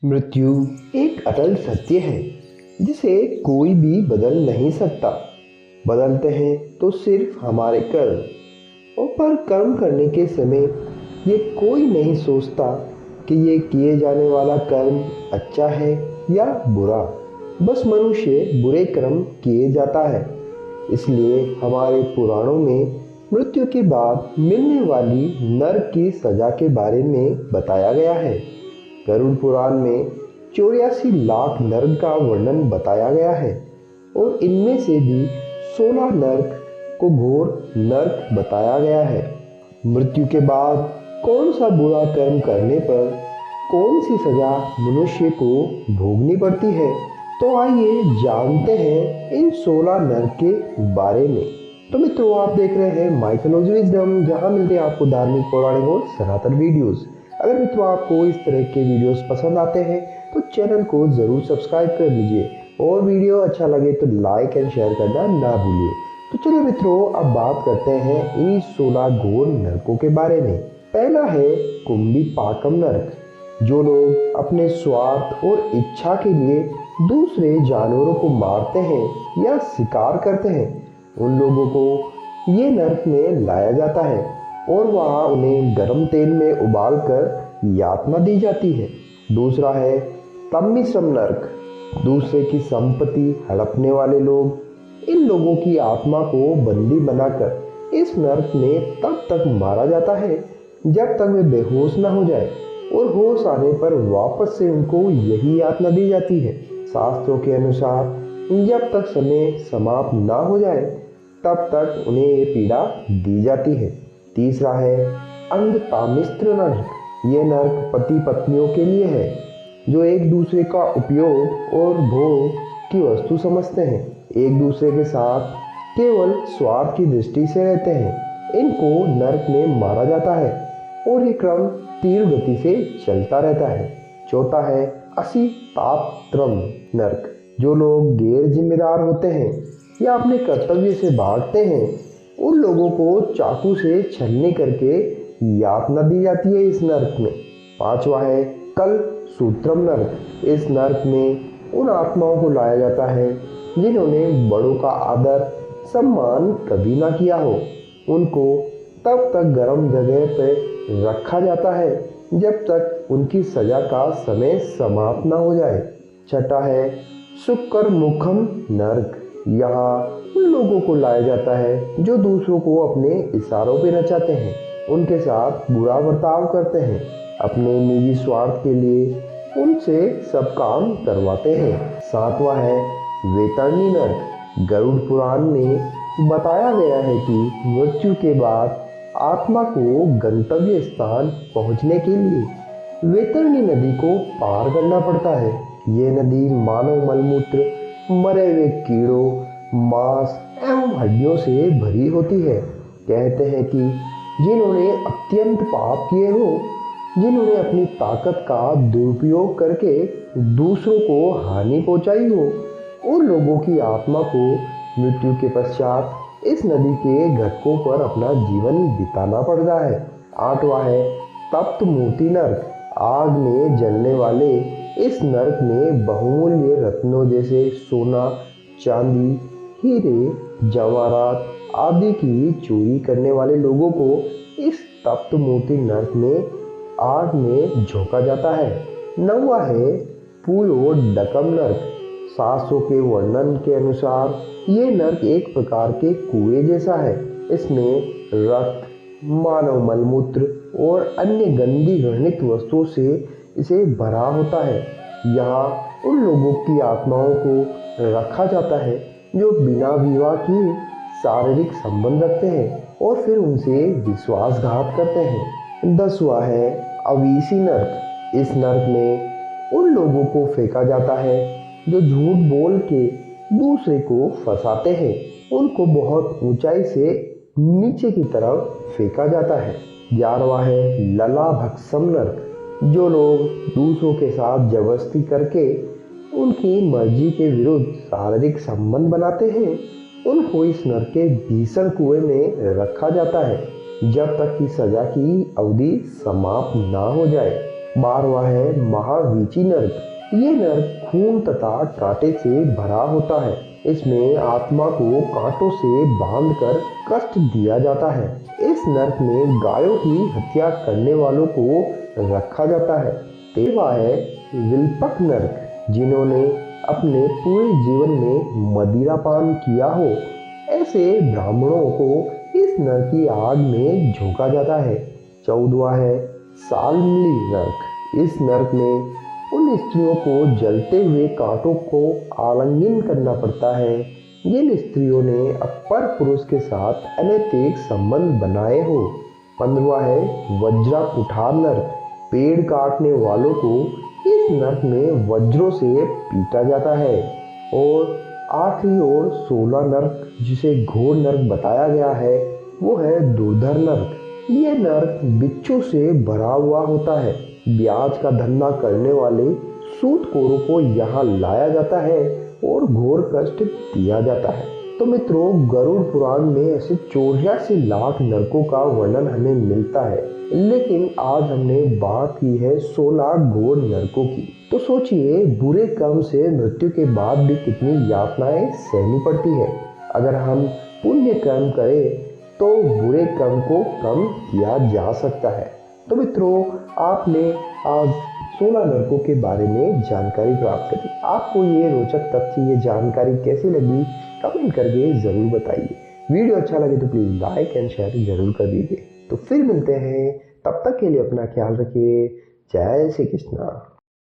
मृत्यु एक अटल सत्य है जिसे कोई भी बदल नहीं सकता। बदलते हैं तो सिर्फ हमारे कर्म। और पर कर्म करने के समय ये कोई नहीं सोचता कि ये किए जाने वाला कर्म अच्छा है या बुरा। बस मनुष्य बुरे कर्म किए जाता है। इसलिए हमारे पुराणों में मृत्यु के बाद मिलने वाली नरक की सजा के बारे में बताया गया है। गरुड़ पुराण में 84 लाख नर्क का वर्णन बताया गया है और इनमें से भी 16 नर्क को घोर नर्क बताया गया है। मृत्यु के बाद कौन सा बुरा कर्म करने पर कौन सी सजा मनुष्य को भोगनी पड़ती है, तो आइए जानते हैं इन 16 नर्क के बारे में। तो मित्रों, आप देख रहे हैं माइथोलॉजी विजडम, जहां मिलते हैं आपको धार्मिक, पौराणिक और सनातन वीडियोस। अगर मित्रों आपको इस तरह के वीडियोस पसंद आते हैं तो चैनल को जरूर सब्सक्राइब कर लीजिए और वीडियो अच्छा लगे तो लाइक एंड शेयर करना ना भूलिए। तो चलिए मित्रों, अब बात करते हैं इन 16 घोर नरकों के बारे में। पहला है कुंभी पाकम नरक। जो लोग अपने स्वार्थ और इच्छा के लिए दूसरे जानवरों को मारते हैं या शिकार करते हैं, उन लोगों को ये नरक में लाया जाता है और वहाँ उन्हें गर्म तेल में उबाल कर यातना दी जाती है। दूसरा है तमिश्रम नरक। दूसरे की संपत्ति हड़पने वाले लोग, इन लोगों की आत्मा को बंदी बनाकर इस नरक में तब तक मारा जाता है जब तक वे बेहोश न हो जाए, और होश आने पर वापस से उनको यही यातना दी जाती है। शास्त्रों के अनुसार जब तक समय समाप्त ना हो जाए तब तक उन्हें ये पीड़ा दी जाती है। तीसरा है अंग तामिस्त्र नरक। ये नरक पति पत्नियों के लिए है जो एक दूसरे का उपयोग और भोग की वस्तु समझते हैं, एक दूसरे के साथ केवल स्वार्थ की दृष्टि से रहते हैं। इनको नरक में मारा जाता है और ये क्रम तीव्र गति से चलता रहता है। चौथा है असी तापत्रम नरक। जो लोग गैर जिम्मेदार होते हैं या अपने कर्तव्य से भागते हैं, उन लोगों को चाकू से छलनी करके यातना दी जाती है इस नरक में। पांचवा है कल सूत्रम नरक। इस नरक में उन आत्माओं को लाया जाता है जिन्होंने बड़ों का आदर सम्मान कभी ना किया हो। उनको तब तक गर्म जगह पर रखा जाता है जब तक उनकी सजा का समय समाप्त ना हो जाए। छठा है शुक्र मुखम नरक। यहाँ उन लोगों को लाया जाता है जो दूसरों को अपने इशारों पे नचाते हैं, उनके साथ बुरा बर्ताव करते हैं, अपने निजी स्वार्थ के लिए उनसे सब काम करवाते हैं। सातवां है वेतरणी नरक। गरुड़ पुराण में बताया गया है कि मृत्यु के बाद आत्मा को गंतव्य स्थान पहुंचने के लिए वेतरणी नदी को पार करना पड़ता है। ये नदी मानव मलमूत्र, मरे हुए कीड़ों, मांस एवं हड्डियों से भरी होती है। कहते हैं कि जिन्होंने अत्यंत पाप किए हो, जिन्होंने अपनी ताकत का दुरुपयोग करके दूसरों को हानि पहुंचाई हो, उन लोगों की आत्मा को मृत्यु के पश्चात इस नदी के घाटों पर अपना जीवन बिताना पड़ता है। आठवां है तप्त मोती नरक। आग में जलने वाले इस नरक में बहुमूल्य रत्नों जैसे सोना, चांदी, हीरे, जवाहरात आदि की चोरी करने वाले लोगों को इस तप्त मोती नरक में आग में झोंका जाता है। नौवां है पुयो डकम नरक। शास्त्रों के वर्णन के अनुसार ये नरक एक प्रकार के कुएं जैसा है। इसमें रक्त, मानव मलमूत्र और अन्य गंदी घृणित वस्तुओं से इसे भरा होता है। यहाँ उन लोगों की आत्माओं को रखा जाता है जो बिना विवाह किए शारीरिक संबंध रखते हैं और फिर उनसे विश्वासघात करते हैं। 10वां है अवीसी नरक। इस नरक में उन लोगों को फेंका जाता है जो झूठ बोल के दूसरे को फंसाते हैं। उनको बहुत ऊंचाई से नीचे की तरफ फेंका जाता है। 11वां है लला भक्षम नरक। जो लोग दूसरों के साथ जबरदस्ती करके उनकी मर्जी के विरुद्ध शारीरिक संबंध बनाते हैं, उनको इस नरक के भीषण कुएं में रखा जाता है जब तक कि सजा की अवधि समाप्त ना हो जाए। 12वां है महावीची नर्क। ये नर्क खून तथा कांटे से भरा होता है। इसमें आत्मा को कांटों से बांधकर कष्ट दिया जाता है। इस नर्क में गायों की हत्या करने वालों को रखा जाता है। 13वां है विल्पक नर्क। जिन्होंने अपने पूरे जीवन में मदिरापान किया हो, ऐसे ब्राह्मणों को इस नरक की आग में झोंका जाता है। 14वां है सालमली नरक। इस नरक में उन स्त्रियों को जलते हुए कांटों को आलिंगन करना पड़ता है जिन स्त्रियों ने अपर पुरुष के साथ अनैतिक संबंध बनाए हो। 15वां है वज्रा कुठार नरक। पेड़ काटने वालों को इस नरक में वज्रों से पीटा जाता है। और आखिरी और 16 नरक जिसे घोर नरक बताया गया है वो है दुर्धर नरक। ये नरक बिच्छू से भरा हुआ होता है। ब्याज का धंधा करने वाले सूदखोरों को यहाँ लाया जाता है और घोर कष्ट दिया जाता है। तो मित्रों, गरुड़ पुराण में ऐसे 84 लाख नरकों का वर्णन हमें मिलता है, लेकिन आज हमने बात की है 16 घोर नरकों की। तो सोचिए, बुरे कर्म से मृत्यु के बाद भी कितनी यातनाएं सहनी पड़ती है। अगर हम पुण्य कर्म करें तो बुरे कर्म को कम किया जा सकता है। तो मित्रों, आपने आज 16 नरकों के बारे में जानकारी प्राप्त करी। आपको ये रोचक तथ्य, ये जानकारी कैसी लगी, कमेंट करके जरूर बताइए। वीडियो अच्छा लगे तो प्लीज लाइक एंड शेयर जरूर कर दीजिए। तो फिर मिलते हैं, तब तक के लिए अपना ख्याल रखिए। जय श्री कृष्णा।